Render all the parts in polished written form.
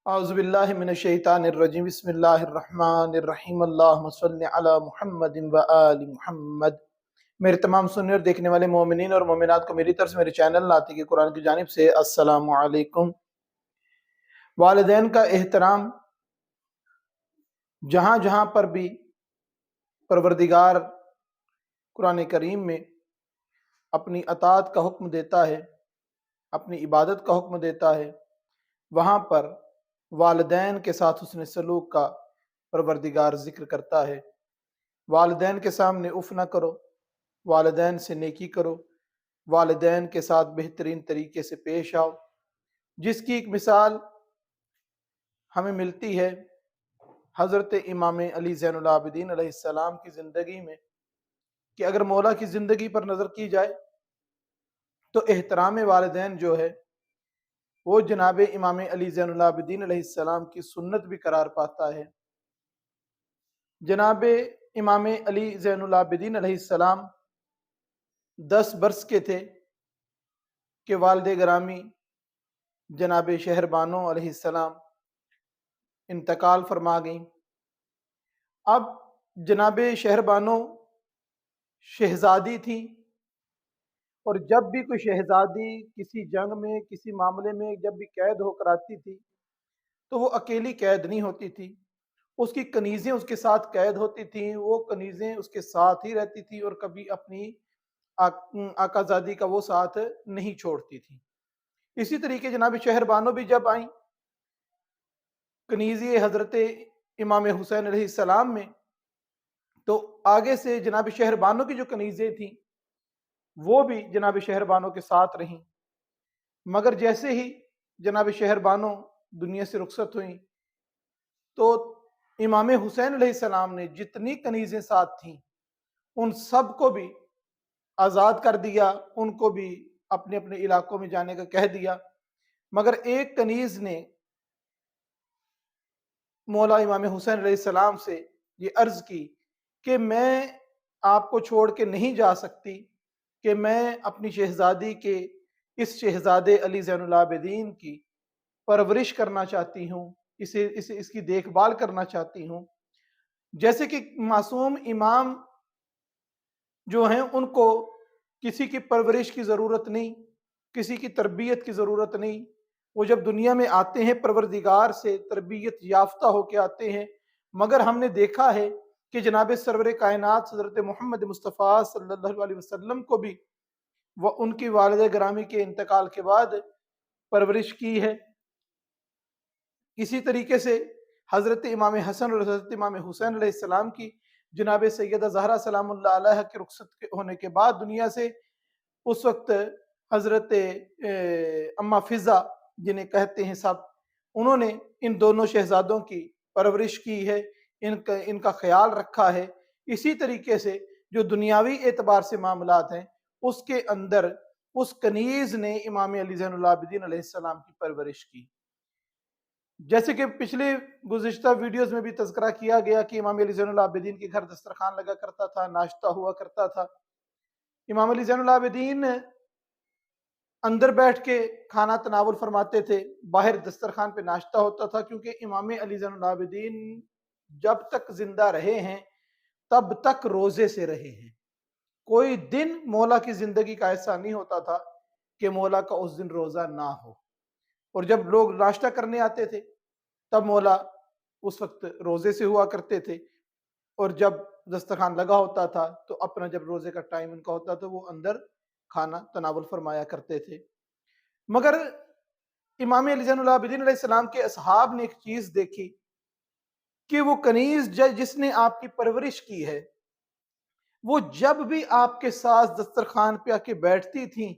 اعوذ باللہ من الشیطان الرجیم بسم اللہ الرحمن الرحیم اللہم صلی علی محمد و آل محمد۔ میرے تمام سننے اور دیکھنے والے مومنین اور مومنات کو میری طرف سے میرے چینل ناطق قرآن کی جانب سے السلام علیکم۔ والدین کا احترام جہاں جہاں پر بھی پروردگار قرآن کریم میں اپنی اطاعت کا حکم دیتا ہے، اپنی عبادت کا حکم دیتا ہے، وہاں پر والدین کے ساتھ حسن سلوک کا پروردگار ذکر کرتا ہے۔ والدین کے سامنے اف نہ کرو، والدین سے نیکی کرو، والدین کے ساتھ بہترین طریقے سے پیش آؤ، جس کی ایک مثال ہمیں ملتی ہے حضرت امام علی زین العابدین علیہ السلام کی زندگی میں، کہ اگر مولا کی زندگی پر نظر کی جائے تو احترام والدین جو ہے وہ جناب امام علی زین العابدین علیہ السلام کی سنت بھی قرار پاتا ہے۔ جناب امام علی زین العابدین علیہ السلام 10 برس کے تھے کہ والد گرامی جناب شہر بانو علیہ السلام انتقال فرما گئیں۔ اب جناب شہر بانو شہزادی تھی، اور جب بھی کوئی شہزادی کسی جنگ میں کسی معاملے میں جب بھی قید ہو کر آتی تھی تو وہ اکیلی قید نہیں ہوتی تھی، اس کی کنیزیں اس کے ساتھ قید ہوتی تھیں، وہ کنیزیں اس کے ساتھ ہی رہتی تھی اور کبھی اپنی آقا زادی کا وہ ساتھ نہیں چھوڑتی تھی۔ اسی طریقے جناب شہر بانو بھی جب آئیں کنیزی حضرت امام حسین علیہ السلام میں، تو آگے سے جناب شہر بانو کی جو کنیزیں تھیں وہ بھی جناب شہر بانو کے ساتھ رہیں، مگر جیسے ہی جناب شہر بانو دنیا سے رخصت ہوئیں تو امام حسین علیہ السلام نے جتنی کنیزیں ساتھ تھیں ان سب کو بھی آزاد کر دیا، ان کو بھی اپنے اپنے علاقوں میں جانے کا کہہ دیا، مگر ایک کنیز نے مولا امام حسین علیہ السلام سے یہ عرض کی کہ میں آپ کو چھوڑ کے نہیں جا سکتی، کہ میں اپنی شہزادی کے اس شہزادے علی زین العابدین کی پرورش کرنا چاہتی ہوں، اس کی دیکھ بھال کرنا چاہتی ہوں۔ جیسے کہ معصوم امام جو ہیں ان کو کسی کی پرورش کی ضرورت نہیں، کسی کی تربیت کی ضرورت نہیں، وہ جب دنیا میں آتے ہیں پروردگار سے تربیت یافتہ ہو کے آتے ہیں، مگر ہم نے دیکھا ہے کہ جناب سرور کائنات حضرت محمد مصطفیٰ صلی اللہ علیہ وسلم کو بھی وہ ان کی والدہ گرامی کے انتقال کے بعد پرورش کی ہے۔ اسی طریقے سے حضرت امام حسن اور حضرت امام حسین علیہ السلام کی جناب سیدہ زہرا سلام اللہ علیہ کے رخصت ہونے کے بعد دنیا سے، اس وقت حضرت اماں فضہ جنہیں کہتے ہیں سب، انہوں نے ان دونوں شہزادوں کی پرورش کی ہے، ان کا خیال رکھا ہے۔ اسی طریقے سے جو دنیاوی اعتبار سے معاملات ہیں اس کے اندر اس کنیز نے امام علی زین العابدین علیہ السلام کی پرورش کی۔ جیسے کہ پچھلے گزشتہ ویڈیوز میں بھی تذکرہ کیا گیا کہ امام علی زین العابدین کے گھر دسترخوان لگا کرتا تھا، ناشتہ ہوا کرتا تھا۔ امام علی زین العابدین اندر بیٹھ کے کھانا تناول فرماتے تھے، باہر دسترخوان پہ ناشتہ ہوتا تھا، کیونکہ امام علی زین العابدین جب تک زندہ رہے ہیں تب تک روزے سے رہے ہیں۔ کوئی دن مولا کی زندگی کا ایسا نہیں ہوتا تھا کہ مولا کا اس دن روزہ نہ ہو، اور جب لوگ ناشتہ کرنے آتے تھے تب مولا اس وقت روزے سے ہوا کرتے تھے، اور جب دسترخوان لگا ہوتا تھا تو اپنا جب روزے کا ٹائم ان کا ہوتا تھا وہ اندر کھانا تناول فرمایا کرتے تھے۔ مگر امام علی زین العابدین علیہ السلام کے اصحاب نے ایک چیز دیکھی کہ وہ کنیز جس نے آپ کی پرورش کی ہے وہ جب بھی آپ کے ساتھ دسترخوان پہ آ کے بیٹھتی تھیں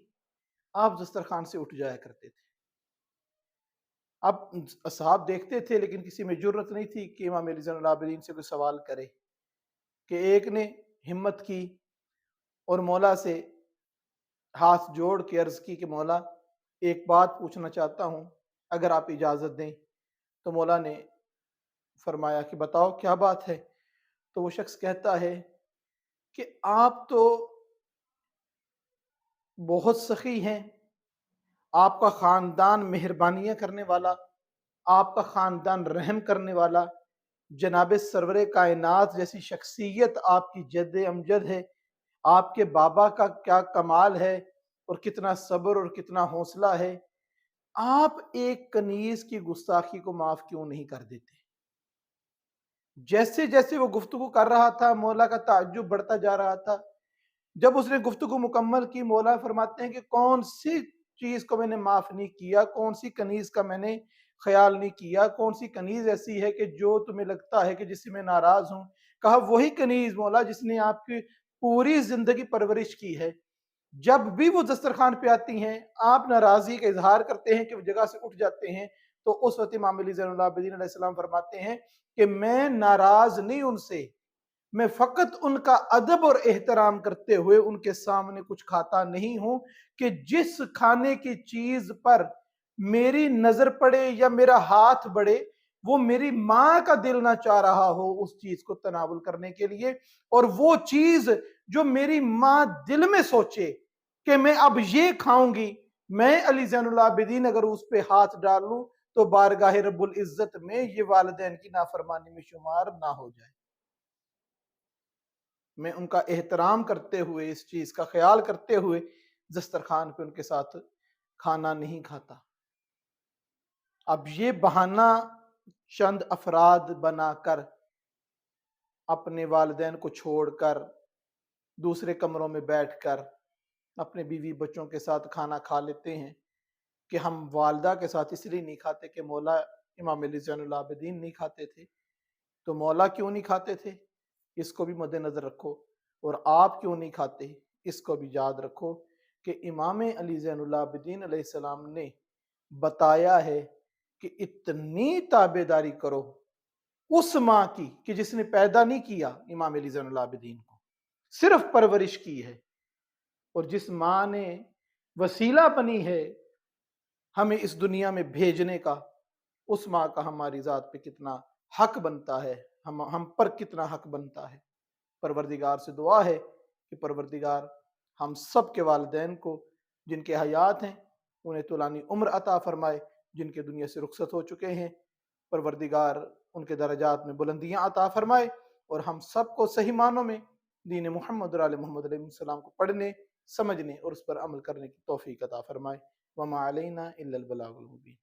آپ دسترخوان سے اٹھ جایا کرتے تھے۔ اب اصحاب دیکھتے تھے لیکن کسی میں جرت نہیں تھی کہ امام علی زین العابدین سے کوئی سوال کرے، کہ ایک نے ہمت کی اور مولا سے ہاتھ جوڑ کے عرض کی کہ مولا ایک بات پوچھنا چاہتا ہوں، اگر آپ اجازت دیں۔ تو مولا نے فرمایا کہ بتاؤ کیا بات ہے؟ تو وہ شخص کہتا ہے کہ آپ تو بہت سخی ہیں، آپ کا خاندان مہربانیاں کرنے والا، آپ کا خاندان رحم کرنے والا، جناب سرور کائنات جیسی شخصیت آپ کی جد امجد ہے، آپ کے بابا کا کیا کمال ہے اور کتنا صبر اور کتنا حوصلہ ہے، آپ ایک کنیز کی گستاخی کو معاف کیوں نہیں کر دیتے؟ جیسے جیسے وہ گفتگو کر رہا تھا مولا کا تعجب بڑھتا جا رہا تھا. جب اس نے گفتگو مکمل کی، مولا فرماتے ہیں کہ کون سی چیز کو میں نے معاف نہیں کیا، کون سی کنیز کا میں نے خیال نہیں کیا، کون سی کنیز ایسی ہے کہ جو تمہیں لگتا ہے کہ جس سے میں ناراض ہوں. کہا وہی کنیز مولا جس نے آپ کی پوری زندگی پرورش کی ہے. جب بھی وہ دسترخوان پہ آتی ہیں آپ ناراضی کا اظہار کرتے ہیں کہ وہ جگہ سے اٹھ جاتے ہیں، تو اس وقت امام علی زین العابدین علیہ السلام فرماتے ہیں کہ میں ناراض نہیں ان سے، میں فقط ان کا ادب اور احترام کرتے ہوئے ان کے سامنے کچھ کھاتا نہیں ہوں کہ جس کھانے کی چیز پر میری نظر پڑے یا میرا ہاتھ بڑھے وہ میری ماں کا دل نہ چاہ رہا ہو اس چیز کو تناول کرنے کے لیے، اور وہ چیز جو میری ماں دل میں سوچے کہ میں اب یہ کھاؤں گی، میں علی زین العابدین اگر اس پہ ہاتھ ڈالوں تو بارگاہ رب العزت میں یہ والدین کی نافرمانی میں شمار نہ ہو جائے. میں ان کا احترام کرتے ہوئے اس چیز کا خیال کرتے ہوئے دسترخوان پہ ان کے ساتھ کھانا نہیں کھاتا. اب یہ بہانہ چند افراد بنا کر اپنے والدین کو چھوڑ کر دوسرے کمروں میں بیٹھ کر اپنے بیوی بچوں کے ساتھ کھانا کھا لیتے ہیں کہ ہم والدہ کے ساتھ اس لیے نہیں کھاتے کہ مولا امام علی زین العابدین نہیں کھاتے تھے، تو مولا کیوں نہیں کھاتے تھے اس کو بھی مد نظر رکھو، اور آپ کیوں نہیں کھاتے اس کو بھی یاد رکھو کہ امام علی زین العابدین علیہ السلام نے بتایا ہے کہ اتنی تابعداری کرو اس ماں کی کہ جس نے پیدا نہیں کیا امام علی زین العابدین کو، صرف پرورش کی ہے، اور جس ماں نے وسیلہ بنی ہے ہمیں اس دنیا میں بھیجنے کا، اس ماں کا ہماری ذات پہ کتنا حق بنتا ہے، ہم پر کتنا حق بنتا ہے. پروردگار سے دعا ہے کہ پروردگار ہم سب کے والدین کو جن کے حیات ہیں انہیں طولانی عمر عطا فرمائے، جن کے دنیا سے رخصت ہو چکے ہیں پروردگار ان کے درجات میں بلندیاں عطا فرمائے، اور ہم سب کو صحیح معنوں میں دین محمد اور آل محمد علیہ السلام کو پڑھنے، سمجھنے اور اس پر عمل کرنے کی توفیق عطا فرمائے. وما علینا الا البلاغ المبین.